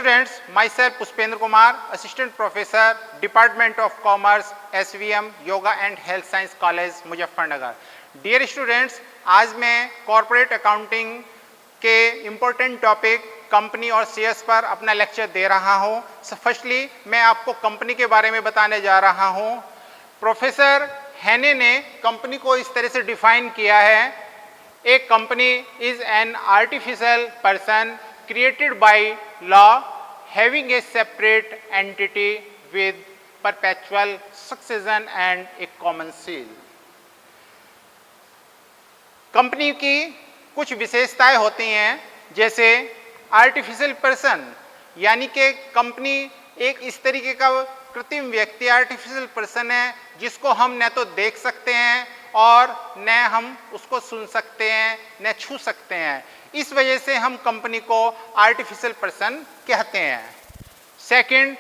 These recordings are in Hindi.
students, myself Pushpendra Kumar, Assistant Professor, Department of Commerce, SVM, Yoga and Health Science College, Muzaffarnagar. Dear students, आज मैं कॉर्पोरेट अकाउंटिंग के इम्पोर्टेंट टॉपिक कंपनी और शेयर्स पर अपना लेक्चर दे रहा हूँ। फर्स्टली मैं आपको कंपनी के बारे में बताने जा रहा हूँ। प्रोफेसर हैने ने कंपनी को इस तरह से डिफाइन किया है, a company is an artificial person created by law having a separate entity with perpetual succession and a common seal। Company की कुछ विशेषताएं होती हैं, जैसे आर्टिफिशियल पर्सन यानी कि कंपनी एक इस तरीके का कृत्रिम व्यक्ति आर्टिफिशियल पर्सन है जिसको हम न तो देख सकते हैं और न हम उसको सुन सकते हैं न छू सकते हैं। इस वजह से हम कंपनी को आर्टिफिशियल पर्सन कहते हैं। Second,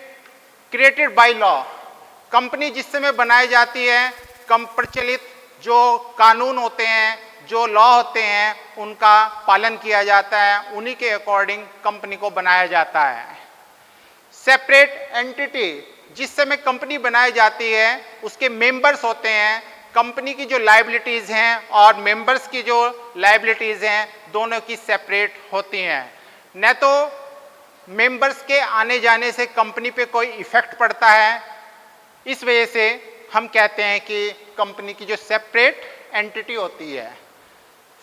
created by law, company जिस समय बनाई जाती है प्रचलित जो कानून होते हैं, जो लॉ होते हैं, उनका पालन किया जाता है, उन्हीं के अकॉर्डिंग कंपनी को बनाया जाता है। सेपरेट एंटिटी, जिस समय कंपनी बनाई जाती है उसके मेंबर्स होते हैं, कंपनी की जो लायबिलिटीज़ हैं और मेंबर्स की जो लायबिलिटीज़ हैं दोनों की सेपरेट होती हैं। न तो मेंबर्स के आने जाने से कंपनी पे कोई इफ़ेक्ट पड़ता है, इस वजह से हम कहते हैं कि कंपनी की जो सेपरेट एंटिटी होती है।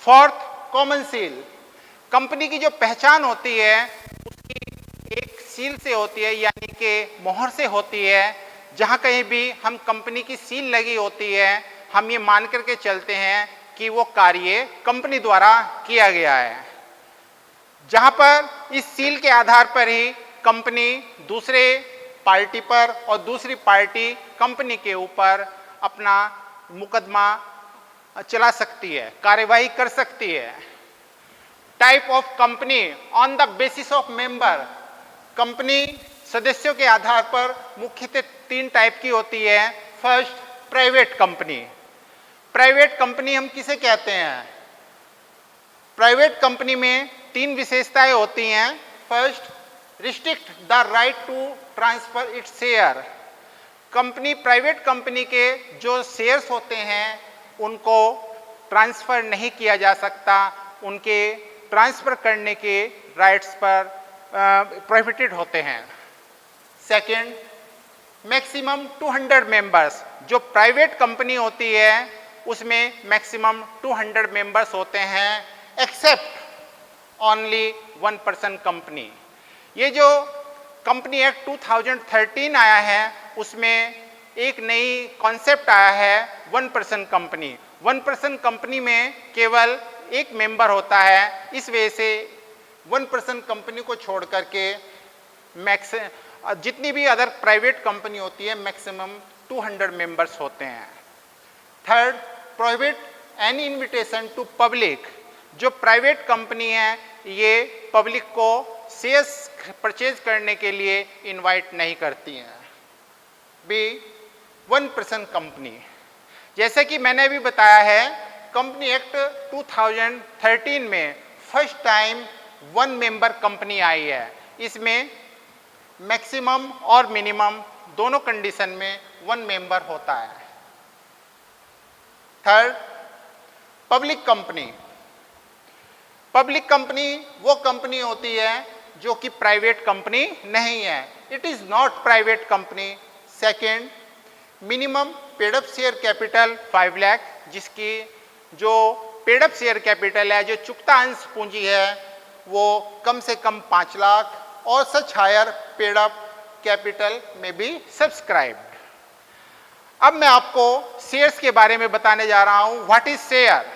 फोर्थ, कॉमन सील, कंपनी की जो पहचान होती है उसकी एक सील से होती है यानी कि मोहर से होती है। जहाँ कहीं भी हम कंपनी की सील लगी होती है हम ये मान करके चलते हैं कि वो कार्य कंपनी द्वारा किया गया है। जहाँ पर इस सील के आधार पर ही कंपनी दूसरे पार्टी पर और दूसरी पार्टी कंपनी के ऊपर अपना मुकदमा चला सकती है, कार्यवाही कर सकती है। Type of company on the basis of member, company सदस्यों के आधार पर मुख्यतः 3 टाइप की होती है। First, private company. Private company हम किसे कहते हैं? प्राइवेट कंपनी में 3 विशेषताएं होती हैं। First, restrict the right to transfer its share, company private company के जो शेयर्स होते हैं उनको ट्रांसफ़र नहीं किया जा सकता, उनके ट्रांसफ़र करने के राइट्स पर प्रोहिबिटेड होते हैं। सेकंड, मैक्सिमम 200 मेंबर्स, जो प्राइवेट कंपनी होती है उसमें मैक्सिमम 200 मेंबर्स होते हैं, एक्सेप्ट ओनली 1 पर्सन कंपनी। ये जो कंपनी एक्ट 2013 आया है उसमें एक नई कॉन्सेप्ट आया है 1 पर्सन कंपनी। 1 पर्सन कंपनी में केवल एक मेंबर होता है, इस वजह से 1 पर्सन कंपनी को छोड़ करके जितनी भी अदर प्राइवेट कंपनी होती है मैक्सिमम 200 मेंबर्स होते हैं। Third, prohibit any invitation to public, जो प्राइवेट कंपनी है ये पब्लिक को शेयर्स परचेज करने के लिए इनवाइट नहीं करती हैं। बी, 1 पर्सन कंपनी, जैसे कि मैंने अभी बताया है कंपनी एक्ट 2013 में फर्स्ट टाइम 1 मेंबर कंपनी आई है। इसमें मैक्सिमम और मिनिमम दोनों कंडीशन में 1 मेंबर होता है। Third, public company. Public company वो कंपनी होती है जो कि प्राइवेट कंपनी नहीं है, it is not private company. Second, minimum paid up share capital 5 lakh, जिसकी जो पेड अप शेयर कैपिटल है, जो चुकता अंश पूंजी है वो कम से कम 5 लाख और such higher paid up capital में बी सब्सक्राइब्ड। अब मैं आपको शेयर्स के बारे में बताने जा रहा हूं। What is share?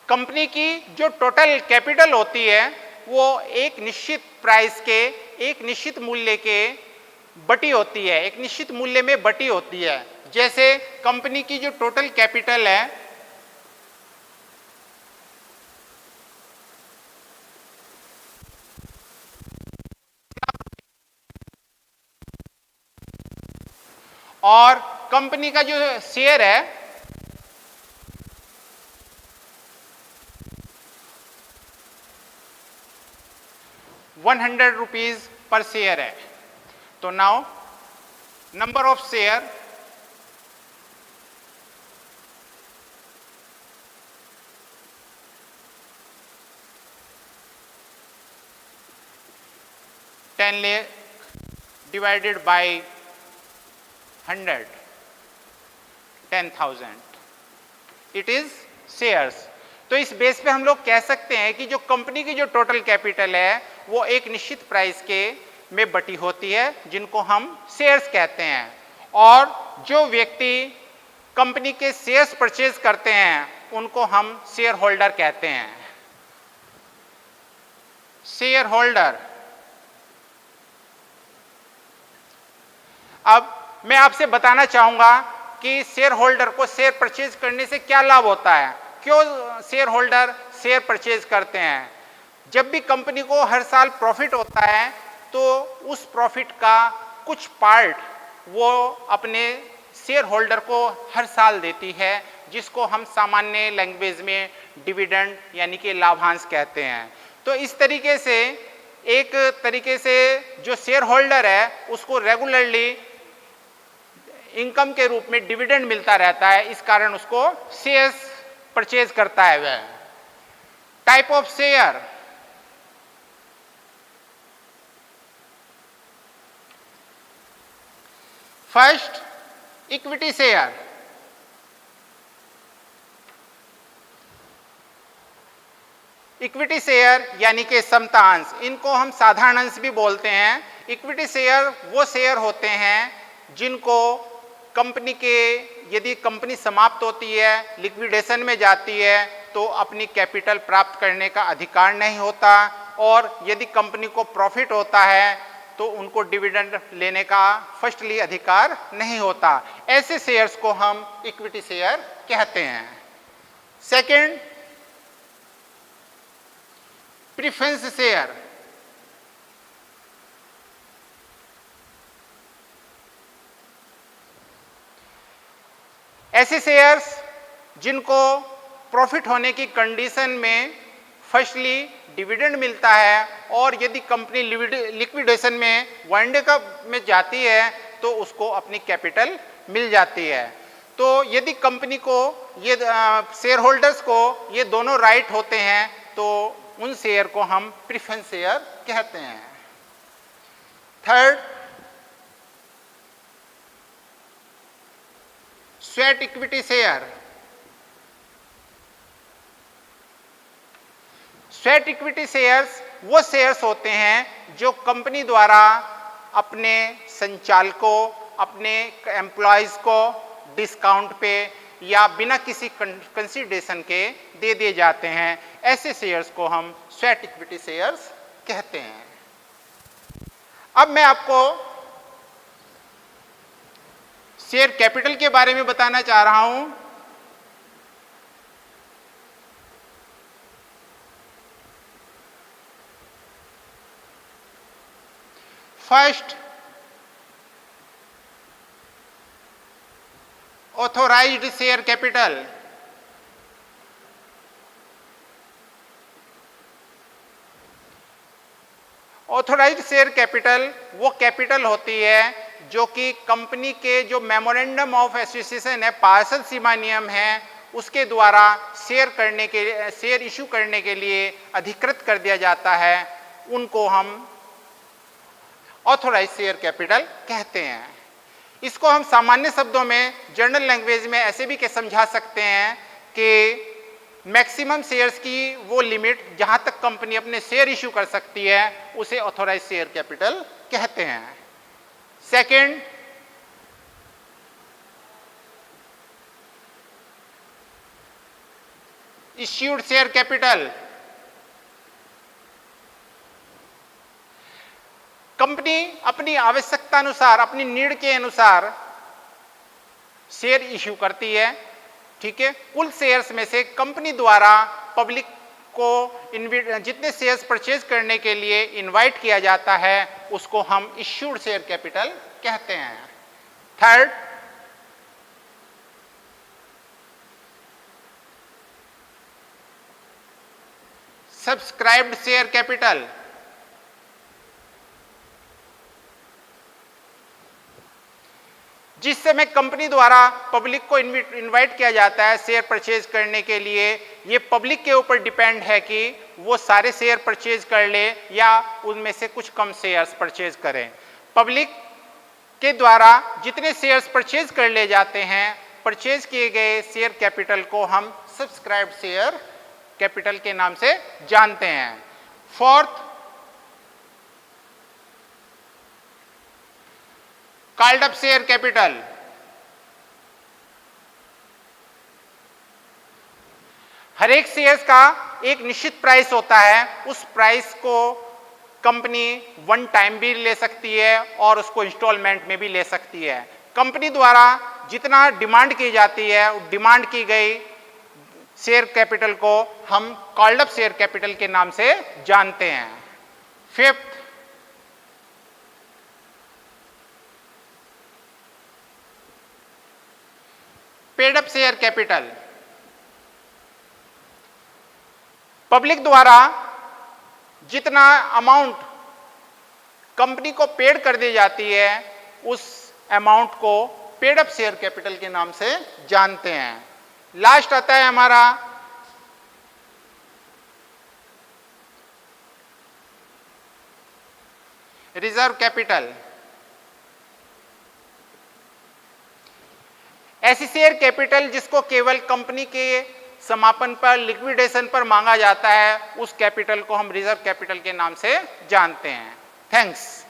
कंपनी की जो टोटल कैपिटल होती है वो एक निश्चित प्राइस के, एक निश्चित मूल्य के बटी होती है, एक निश्चित मूल्य में बटी होती है। जैसे कंपनी की जो टोटल कैपिटल है और कंपनी का जो शेयर है 100 रुपीज पर शेयर है। तो now number of share divided by 100, 10,000 it is shares. तो इस बेस पे हम लोग कह सकते हैं कि जो कंपनी की जो टोटल कैपिटल है वो एक निश्चित प्राइस के में बटी होती है, जिनको हम शेयर्स कहते हैं। और जो व्यक्ति कंपनी के शेयर्स परचेज करते हैं उनको हम शेयर होल्डर कहते हैं। Share holder. अब मैं आपसे बताना चाहूंगा कि शेयर होल्डर को शेयर परचेज करने से क्या लाभ होता है, क्यों शेयर होल्डर शेयर परचेज करते हैं। जब भी कंपनी को हर साल प्रॉफिट होता है तो उस प्रॉफिट का कुछ पार्ट वो अपने शेयर होल्डर को हर साल देती है, जिसको हम सामान्य लैंग्वेज में डिविडेंड यानी कि लाभांश कहते हैं। तो इस तरीके से एक तरीके से जो शेयर होल्डर है उसको रेगुलरली इनकम के रूप में डिविडेंड मिलता रहता है, इस कारण उसको शेयर्स परचेज करता है वह। Type of share. First, equity share. Equity share यानी कि समता अंश, इनको हम साधारण अंश भी बोलते हैं। इक्विटी शेयर वो शेयर होते हैं जिनको कंपनी के, यदि कंपनी समाप्त होती है, लिक्विडेशन में जाती है, तो अपनी कैपिटल प्राप्त करने का अधिकार नहीं होता, और यदि कंपनी को प्रॉफिट होता है तो उनको डिविडेंड लेने का फर्स्टली अधिकार नहीं होता। ऐसे शेयर्स को हम इक्विटी शेयर कहते हैं। Second, preference share. ऐसे शेयर्स जिनको प्रॉफिट होने की कंडीशन में फर्स्टली डिविडेंड मिलता है, और यदि कंपनी लिक्विडेशन में वाइंड अप में जाती है तो उसको अपनी कैपिटल मिल जाती है। तो यदि कंपनी को ये शेयर होल्डर्स को ये दोनों राइट होते हैं तो उन शेयर को हम प्रेफरेंस शेयर कहते हैं। Third, sweat equity share. Sweat equity shares वो शेयर्स होते हैं जो कंपनी द्वारा अपने संचालकों, अपने एम्प्लॉयज को डिस्काउंट पे या बिना किसी कंसीडरेशन के दे दिए जाते हैं। ऐसे शेयर्स को हम स्वेट इक्विटी शेयर्स कहते हैं। अब मैं आपको शेयर कैपिटल के बारे में बताना चाह रहा हूं। First, authorised share capital. Authorised share capital वो कैपिटल होती है जो कि कंपनी के जो मेमोरेंडम ऑफ एसोसिएशन है, पार्षद सीमा नियम है, उसके द्वारा शेयर इशू करने के लिए अधिकृत कर दिया जाता है, उनको हम ऑथोराइज्ड शेयर कैपिटल कहते हैं। इसको हम सामान्य शब्दों में जनरल लैंग्वेज में ऐसे भी समझा सकते हैं कि मैक्सिमम शेयर्स की वो लिमिट जहां तक कंपनी अपने शेयर इशू कर सकती है उसे ऑथोराइज्ड शेयर कैपिटल कहते हैं। Second, issued share capital. Company अपनी आवश्यकता अनुसार, अपनी नीड के अनुसार शेयर इशू करती है, ठीक है। कुल शेयर्स में से कंपनी द्वारा पब्लिक को जितने शेयर्स परचेज करने के लिए इनवाइट किया जाता है उसको हम इश्यूड शेयर कैपिटल कहते हैं। थर्ड, सब्सक्राइब्ड शेयर कैपिटल, जिस समय कंपनी द्वारा पब्लिक को इनवाइट किया जाता है शेयर परचेज करने के लिए, ये पब्लिक के ऊपर डिपेंड है कि वो सारे शेयर परचेज कर ले या उनमें से कुछ कम शेयर्स परचेज करें। पब्लिक के द्वारा जितने शेयर्स परचेज कर ले जाते हैं, परचेज किए गए शेयर कैपिटल को हम सब्सक्राइब्ड शेयर कैपिटल के नाम से जानते हैं। Fourth, called up share capital, हर एक शेयर्स का एक निश्चित प्राइस होता है, उस प्राइस को कंपनी वन टाइम भी ले सकती है और उसको इंस्टॉलमेंट में भी ले सकती है। कंपनी द्वारा जितना डिमांड की जाती है, डिमांड की गई शेयर कैपिटल को हम कॉल्ड अप शेयर कैपिटल के नाम से जानते हैं। Fifth, paid up share capital, public द्वारा जितना अमाउंट कंपनी को पेड कर दी जाती है, उस अमाउंट को पेड अप शेयर कैपिटल के नाम से जानते हैं। लास्ट आता है हमारा रिजर्व कैपिटल, ऐसी शेयर कैपिटल जिसको केवल कंपनी के समापन पर, लिक्विडेशन पर मांगा जाता है, उस कैपिटल को हम रिजर्व कैपिटल के नाम से जानते हैं। थैंक्स।